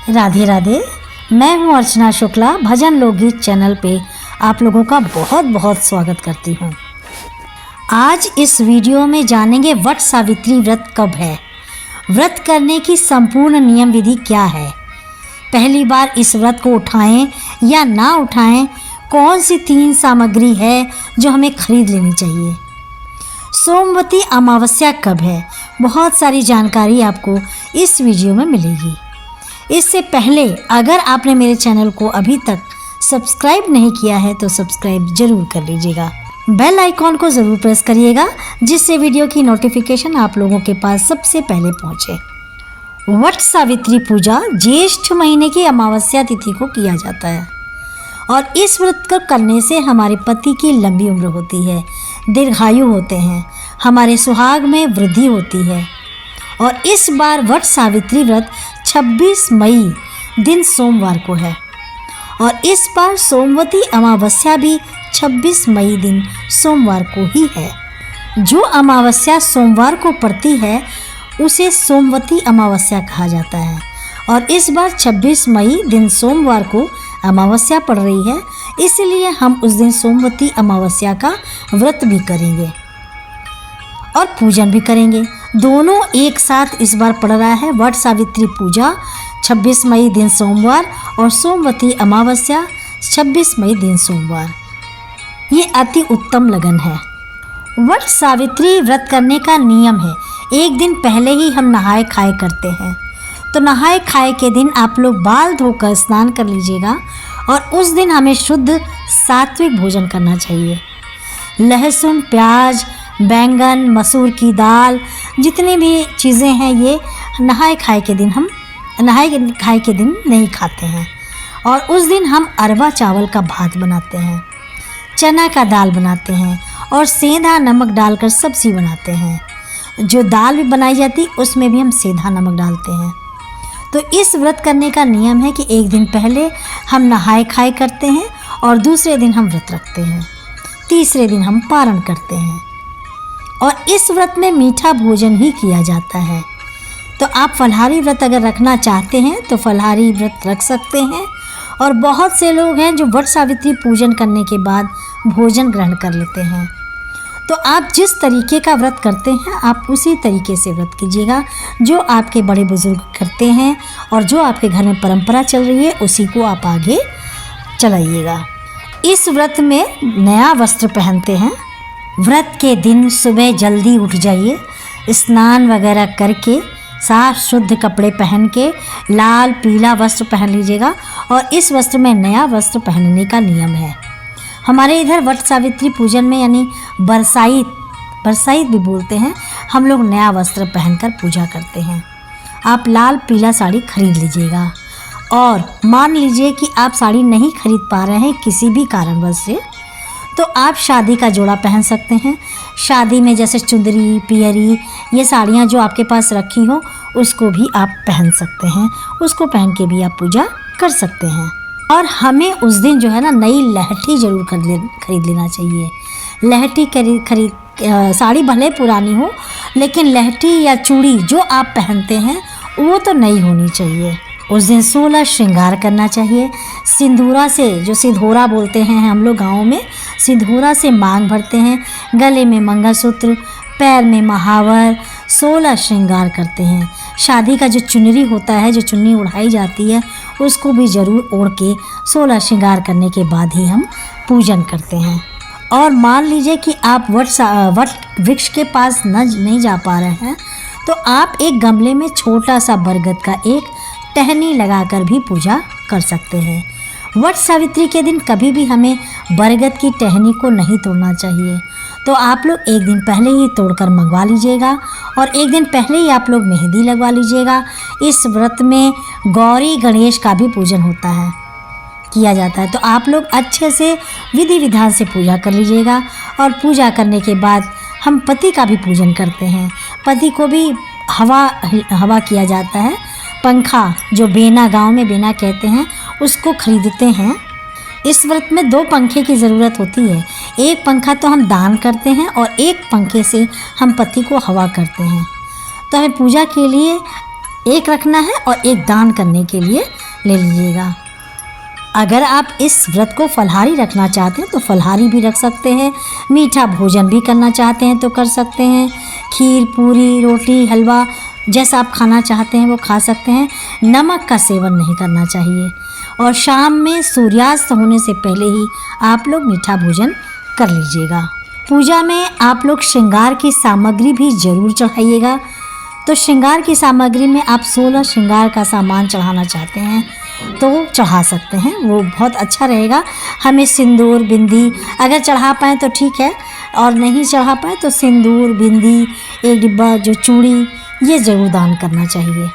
राधे राधे। मैं हूँ अर्चना शुक्ला। भजन लोकगीत चैनल पे आप लोगों का बहुत बहुत स्वागत करती हूँ। आज इस वीडियो में जानेंगे वट सावित्री व्रत कब है, व्रत करने की संपूर्ण नियम विधि क्या है, पहली बार इस व्रत को उठाएं या ना उठाएं, कौन सी 3 सामग्री है जो हमें खरीद लेनी चाहिए, सोमवती अमावस्या कब है, बहुत सारी जानकारी आपको इस वीडियो में मिलेगी। इससे पहले अगर आपने मेरे चैनल को अभी तक सब्सक्राइब नहीं किया है तो सब्सक्राइब जरूर कर लीजिएगा, बेल आइकॉन को ज़रूर प्रेस करिएगा जिससे वीडियो की नोटिफिकेशन आप लोगों के पास सबसे पहले पहुंचे। वट सावित्री पूजा ज्येष्ठ महीने की अमावस्या तिथि को किया जाता है और इस व्रत को करने से हमारे पति की लंबी उम्र होती है, दीर्घायु होते हैं, हमारे सुहाग में वृद्धि होती है। और इस बार वट सावित्री व्रत 26 मई दिन सोमवार को है और इस बार सोमवती अमावस्या भी 26 मई दिन सोमवार को ही है। जो अमावस्या सोमवार को पड़ती है उसे सोमवती अमावस्या कहा जाता है और इस बार 26 मई दिन सोमवार को अमावस्या पड़ रही है, इसलिए हम उस दिन सोमवती अमावस्या का व्रत भी करेंगे और पूजन भी करेंगे। दोनों एक साथ इस बार पड़ रहा है। वट सावित्री पूजा 26 मई दिन सोमवार और सोमवती अमावस्या 26 मई दिन सोमवार, ये अति उत्तम लगन है। वट सावित्री व्रत करने का नियम है, एक दिन पहले ही हम नहाए खाए करते हैं। तो नहाए खाए के दिन आप लोग बाल धोकर स्नान कर लीजिएगा और उस दिन हमें शुद्ध सात्विक भोजन करना चाहिए। लहसुन, प्याज, बैंगन, मसूर की दाल, जितनी भी चीज़ें हैं ये नहाए खाए के दिन नहीं खाते हैं। और उस दिन हम अरवा चावल का भात बनाते हैं, चना का दाल बनाते हैं और सेंधा नमक डालकर सब्ज़ी बनाते हैं। जो दाल भी बनाई जाती उसमें भी हम सेंधा नमक डालते हैं। तो इस व्रत करने का नियम है कि एक दिन पहले हम नहाए खाए करते हैं और दूसरे दिन हम व्रत रखते हैं, तीसरे दिन हम पारण करते हैं और इस व्रत में मीठा भोजन ही किया जाता है। तो आप फलाहारी व्रत अगर रखना चाहते हैं तो फलाहारी व्रत रख सकते हैं और बहुत से लोग हैं जो वट सावित्री पूजन करने के बाद भोजन ग्रहण कर लेते हैं। तो आप जिस तरीके का व्रत करते हैं आप उसी तरीके से व्रत कीजिएगा, जो आपके बड़े बुजुर्ग करते हैं और जो आपके घर में परंपरा चल रही है उसी को आप आगे चलाइएगा। इस व्रत में नया वस्त्र पहनते हैं। व्रत के दिन सुबह जल्दी उठ जाइए, स्नान वगैरह करके साफ शुद्ध कपड़े पहन के लाल पीला वस्त्र पहन लीजिएगा और इस वस्त्र में नया वस्त्र पहनने का नियम है। हमारे इधर वट सावित्री पूजन में यानी बरसाइत भी बोलते हैं, हम लोग नया वस्त्र पहनकर पूजा करते हैं। आप लाल पीला साड़ी खरीद लीजिएगा और मान लीजिए कि आप साड़ी नहीं खरीद पा रहे हैं किसी भी कारणवश से, तो आप शादी का जोड़ा पहन सकते हैं। शादी में जैसे चुंदरी, पियरी, ये साड़ियाँ जो आपके पास रखी हो उसको भी आप पहन सकते हैं, उसको पहन के भी आप पूजा कर सकते हैं। और हमें उस दिन जो है ना नई लहठी ज़रूर खरीद लेना चाहिए। लहठी साड़ी भले पुरानी हो लेकिन लहठी या चूड़ी जो आप पहनते हैं वो तो नई होनी चाहिए। उस दिन 16 श्रृंगार करना चाहिए। सिंदूरा से, जो सिंदूरा बोलते हैं हम लोग गाँव में, सिंदूरा से मांग भरते हैं, गले में मंगलसूत्र, पैर में महावर, 16 श्रृंगार करते हैं। शादी का जो चुनरी होता है, जो चुन्नी उड़ाई जाती है, उसको भी ज़रूर ओढ़ के 16 श्रृंगार करने के बाद ही हम पूजन करते हैं। और मान लीजिए कि आप वट वृक्ष के पास नहीं जा पा रहे हैं तो आप एक गमले में छोटा सा बरगद का एक टहनी लगाकर भी पूजा कर सकते हैं। वट सावित्री के दिन कभी भी हमें बरगद की टहनी को नहीं तोड़ना चाहिए। तो आप लोग एक दिन पहले ही तोड़कर मंगवा लीजिएगा और एक दिन पहले ही आप लोग मेहंदी लगवा लीजिएगा। इस व्रत में गौरी गणेश का भी पूजन होता है, किया जाता है। तो आप लोग अच्छे से विधि विधान से पूजा कर लीजिएगा और पूजा करने के बाद हम पति का भी पूजन करते हैं। पति को भी हवा किया जाता है। पंखा, जो बेना, गांव में बेना कहते हैं, उसको खरीदते हैं। इस व्रत में 2 पंखे की ज़रूरत होती है। एक पंखा तो हम दान करते हैं और एक पंखे से हम पति को हवा करते हैं। तो हमें पूजा के लिए एक रखना है और एक दान करने के लिए ले लीजिएगा। अगर आप इस व्रत को फलाहारी रखना चाहते हैं तो फलाहारी भी रख सकते हैं, मीठा भोजन भी करना चाहते हैं तो कर सकते हैं। खीर, पूरी, रोटी, हलवा जैसा आप खाना चाहते हैं वो खा सकते हैं। नमक का सेवन नहीं करना चाहिए और शाम में सूर्यास्त होने से पहले ही आप लोग मीठा भोजन कर लीजिएगा। पूजा में आप लोग श्रृंगार की सामग्री भी ज़रूर चढ़ाइएगा। तो श्रृंगार की सामग्री में आप 16 श्रृंगार का सामान चढ़ाना चाहते हैं तो चढ़ा सकते हैं, वो बहुत अच्छा रहेगा। हमें सिंदूर, बिंदी अगर चढ़ा पाएँ तो ठीक है, और नहीं चढ़ा पाए तो सिंदूर, बिंदी, एक डिब्बा जो चूड़ी, ये ज़रूर दान करना चाहिए।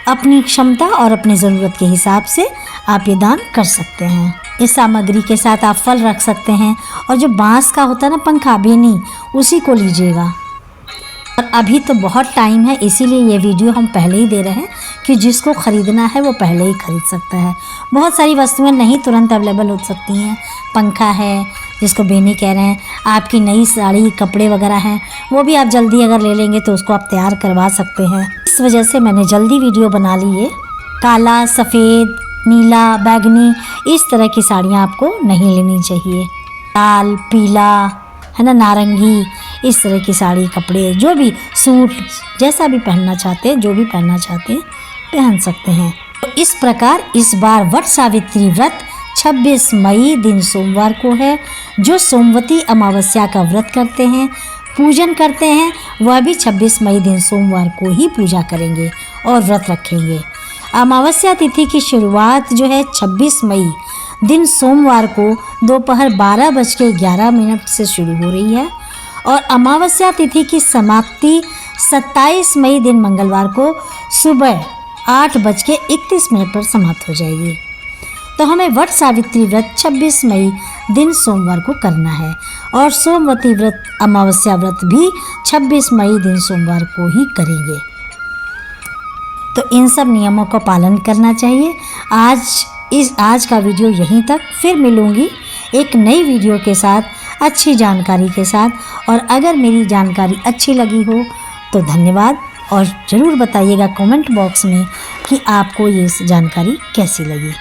अपनी क्षमता और अपनी ज़रूरत के हिसाब से आप ये दान कर सकते हैं। इस सामग्री के साथ आप फल रख सकते हैं और जो बांस का होता है ना पंखा, बेनी, उसी को लीजिएगा। और अभी तो बहुत टाइम है, इसीलिए ये वीडियो हम पहले ही दे रहे हैं कि जिसको ख़रीदना है वो पहले ही ख़रीद सकता है। बहुत सारी वस्तुएं नहीं तुरंत अवेलेबल हो सकती हैं। पंखा है जिसको बेनी कह रहे हैं, आपकी नई साड़ी, कपड़े वगैरह हैं, वो भी आप जल्दी अगर ले लेंगे तो उसको आप तैयार करवा सकते हैं। इस वजह से मैंने जल्दी वीडियो बना ली है। काला, सफ़ेद, नीला, बैगनी, इस तरह की साड़ियाँ आपको नहीं लेनी चाहिए। लाल, पीला, है ना, नारंगी, इस तरह की साड़ी, कपड़े, जो भी सूट जैसा भी पहनना चाहते हैं, जो भी पहनना चाहते हैं पहन सकते हैं। तो इस प्रकार इस बार वट सावित्री व्रत 26 मई दिन सोमवार को है। जो सोमवती अमावस्या का व्रत करते हैं, पूजन करते हैं, वह भी 26 मई दिन सोमवार को ही पूजा करेंगे और व्रत रखेंगे। अमावस्या तिथि की शुरुआत जो है 26 मई दिन सोमवार को दोपहर 12:11 से शुरू हो रही है और अमावस्या तिथि की समाप्ति 27 मई दिन मंगलवार को सुबह 8:31 पर समाप्त हो जाएगी। तो हमें वट सावित्री व्रत 26 मई दिन सोमवार को करना है और सोमवती व्रत, अमावस्या व्रत भी 26 मई दिन सोमवार को ही करेंगे। तो इन सब नियमों का पालन करना चाहिए। आज का वीडियो यहीं तक, फिर मिलूँगी एक नई वीडियो के साथ, अच्छी जानकारी के साथ। और अगर मेरी जानकारी अच्छी लगी हो तो धन्यवाद, और ज़रूर बताइएगा कमेंट बॉक्स में कि आपको ये जानकारी कैसी लगी।